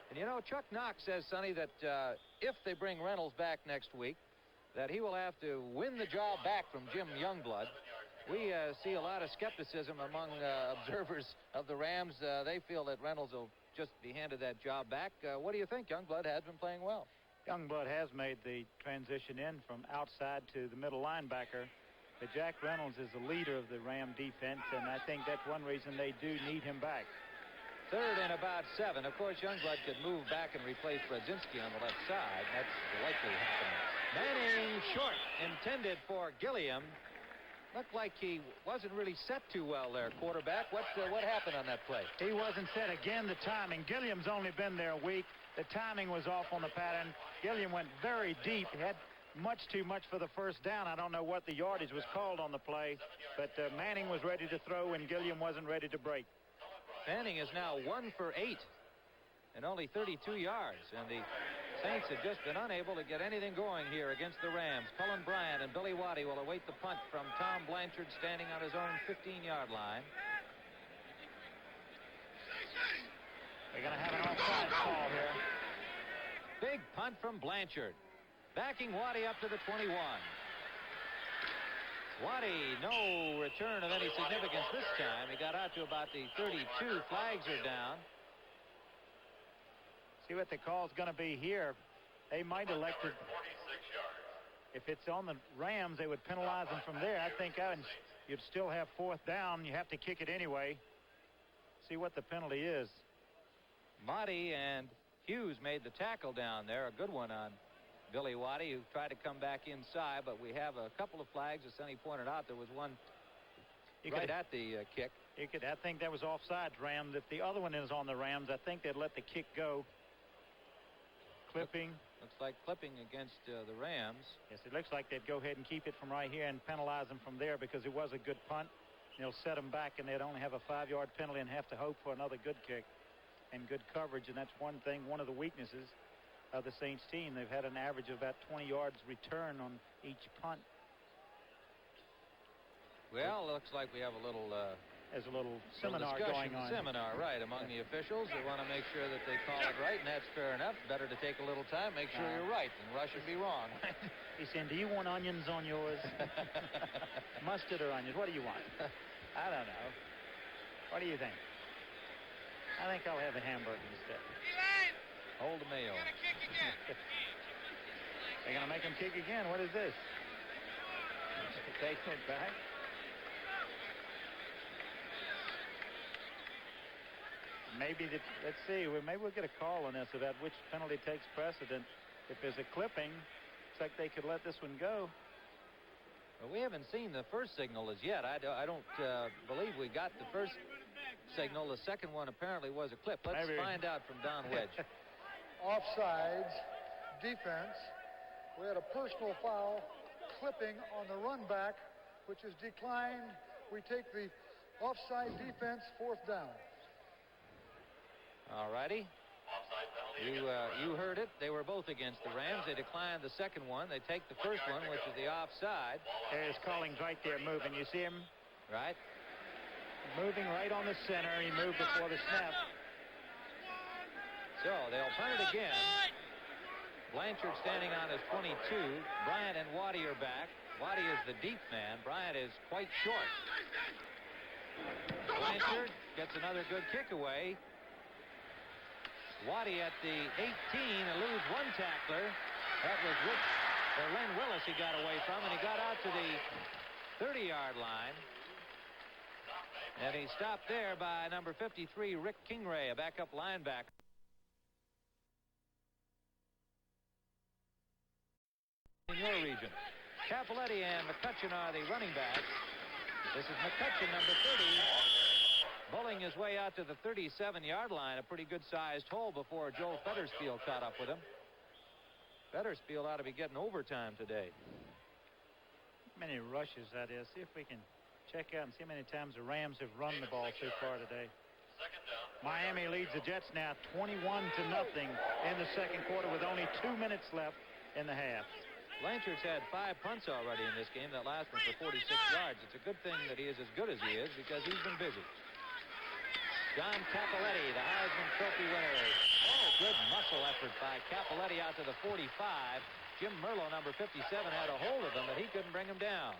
And Chuck Knox says, Sonny, that if they bring Reynolds back next week, that he will have to win the job back from Jim Youngblood. We see a lot of skepticism among observers of the Rams. They feel that Reynolds will just be handed that job back. What do you think? Youngblood has been playing well. Youngblood has made the transition in from outside to the middle linebacker. But Jack Reynolds is the leader of the Ram defense, and I think that's one reason they do need him back. 3rd and about 7. Of course, Youngblood could move back and replace Brodzinski on the left side. That's likely happening. Manning short, intended for Gilliam. Looked like he wasn't really set too well there, quarterback. What happened on that play? He wasn't set. Again, the timing. Gilliam's only been there a week. The timing was off on the pattern. Gilliam went very deep. He had much too much for the first down. I don't know what the yardage was called on the play, but Manning was ready to throw and Gilliam wasn't ready to break. Manning is now 1 for 8 and only 32 yards, and the Saints have just been unable to get anything going here against the Rams. Cullen Bryant and Billy Waddy will await the punt from Tom Blanchard, standing on his own 15-yard line. They're going to have an offside call here. Big punt from Blanchard. Backing Waddy up to the 21. Waddy, no return of any significance this time. He got out to about the 32. Flags are down. See what the call's going to be here. They might elect it. If it's on the Rams, they would penalize them from there. I think you'd still have 4th down. You have to kick it anyway. see what the penalty is. Motti and Hughes made the tackle down there. A good one on Billy Waddy, who tried to come back inside, but we have a couple of flags. As Sonny pointed out, there was one right at the kick. I think that was offsides, Rams. If the other one is on the Rams, I think they'd let the kick go. Clipping. Looks like clipping against the Rams. Yes, it looks like they'd go ahead and keep it from right here and penalize them from there because it was a good punt. They'll set them back, and they'd only have a 5-yard penalty and have to hope for another good kick and good coverage, and that's one of the weaknesses of the Saints team. They've had an average of about 20 yards return on each punt. Well, looks like we have a little there's a little seminar going on. Seminar, right, among the officials. They want to make sure that they call it right, and that's fair enough. Better to take a little time, make sure you're right, and rush and be wrong. He's saying, do you want onions on yours? Mustard or onions? What do you want? I don't know. What do you think? I think I'll have a hamburger instead. Hold the mayo. They're going to make him kick again. What is this? Take it back. Maybe let's see. Maybe we'll get a call on this about which penalty takes precedent. If there's a clipping, looks like they could let this one go. Well, we haven't seen the first signal as yet. I don't believe we got the first signal. The second one apparently was a clip. Let's find out from Don Wedge. Offsides, defense. We had a personal foul, clipping on the run back, which is declined. We take the offside defense, 4th down. All righty. You heard it. They were both against the Rams. They declined the second one. They take the first one, which is the offside. There's Collings right there moving. You see him? Right. Moving right on the center. He moved before the snap. So they'll punt it again. Blanchard standing on his 22. Bryant and Waddy are back. Waddy is the deep man. Bryant is quite short. Blanchard gets another good kick away. Waddy at the 18 eludes one tackler. That was Len Willis he got away from, and he got out to the 30-yard line. And he stopped there by number 53, Rick Kingray, a backup linebacker. In your region. Capoletti and McCutcheon are the running backs. This is McCutcheon, number 30. Bowling his way out to the 37-yard line, a pretty good-sized hole before Joe Fettersfield caught up with him. Fettersfield ought to be getting overtime today. Many rushes, that is. See if we can check out and see how many times the Rams have run the ball so far today. Miami leads the Jets now 21-0 in the second quarter with only 2 minutes left in the half. Blanchard's had 5 punts already in this game. That last one for 46 yards. It's a good thing that he is as good as he is because he's been busy. John Capoletti, the Heisman Trophy winner. Oh, good muscle effort by Capoletti out to the 45. Jim Merlo, number 57, had a hold of him, but he couldn't bring him down.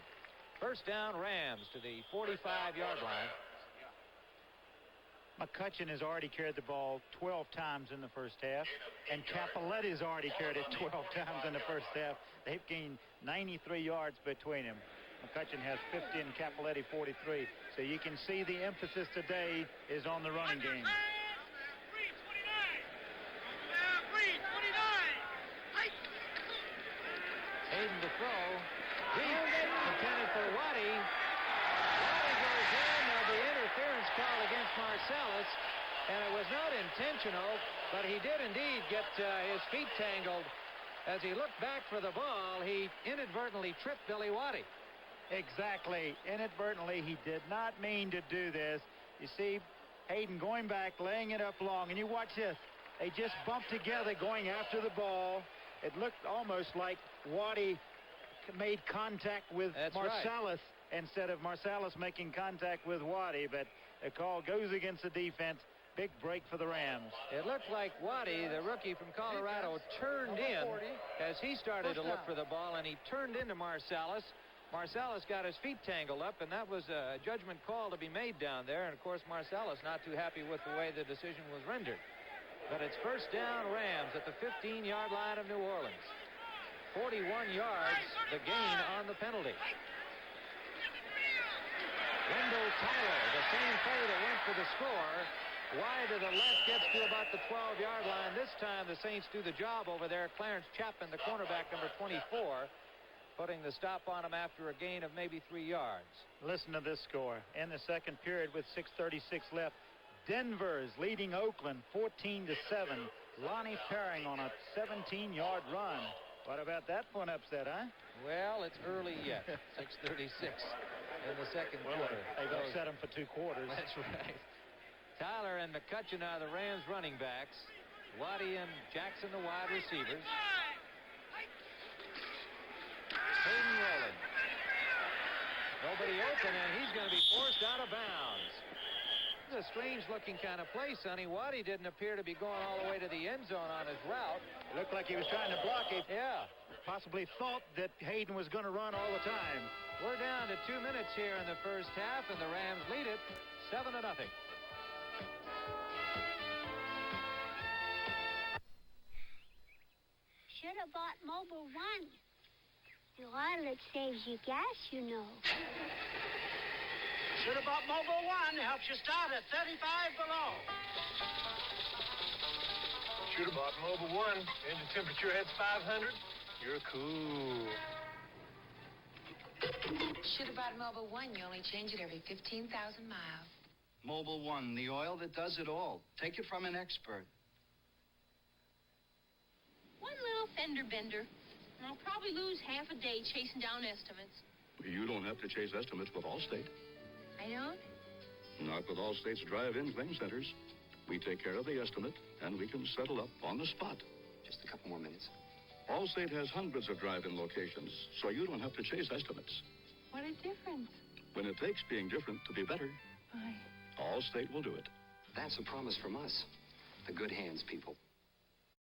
First down, Rams to the 45-yard line. McCutcheon has already carried the ball 12 times in the first half, and Capoletti has already carried it 12 times in the first half. They've gained 93 yards between them. McCutcheon has 50 and Capoletti 43. So you can see the emphasis today is on the running game. Hayden to throw. Deep intended for Waddy. Waddy goes in. There'll be interference called against Marsalis. And it was not intentional, but he did indeed get his feet tangled. As he looked back for the ball, he inadvertently tripped Billy Waddy. Exactly. Inadvertently, he did not mean to do this. You see Hayden going back, laying it up long, and you watch this. They just bumped together going after the ball. It looked almost like Waddy made contact with Marsalis instead of Marsalis making contact with Waddy, but the call goes against the defense. Big break for the Rams. It looked like Waddy, the rookie from Colorado, turned in as he started to look for the ball, and he turned into Marsalis. Marsalis got his feet tangled up, and that was a judgment call to be made down there. And, of course, Marsalis not too happy with the way the decision was rendered. But it's first down, Rams at the 15-yard line of New Orleans. 41 yards, the gain on the penalty. Wendell Tyler, the same play that went for the score. Wide to the left, gets to about the 12-yard line. This time the Saints do the job over there. Clarence Chapman, the cornerback, number 24, putting the stop on him after a gain of maybe 3 yards. Listen to this score. In the second period with 6:36 left, Denver is leading Oakland 14-7. Lonnie Perring on a 17-yard run. What about that for an upset, huh? Well, it's early yet. 6:36 in the second quarter. They've upset him for 2 quarters. That's right. Tyler and McCutcheon are the Rams running backs. Waddy and Jackson the wide receivers. Hayden rolling. Nobody open, and he's going to be forced out of bounds. It's a strange-looking kind of play, Sonny. Waddy didn't appear to be going all the way to the end zone on his route. It looked like he was trying to block it. Yeah. Possibly thought that Hayden was going to run all the time. We're down to 2 minutes here in the first half, and the Rams lead it 7-0. Should have bought Mobile One. The oil that saves you gas, you know. Should have bought Mobile One. Helps you start at 35 below. Should have bought Mobile One. Engine temperature hits 500. You're cool. Should have bought Mobile One. You only change it every 15,000 miles. Mobile One, the oil that does it all. Take it from an expert. One little fender bender, and I'll probably lose half a day chasing down estimates. You don't have to chase estimates with Allstate. I don't? Not with Allstate's drive-in claim centers. We take care of the estimate, and we can settle up on the spot. Just a couple more minutes. Allstate has hundreds of drive-in locations, so you don't have to chase estimates. What a difference. When it takes being different to be better, Allstate will do it. That's a promise from us. The good hands people.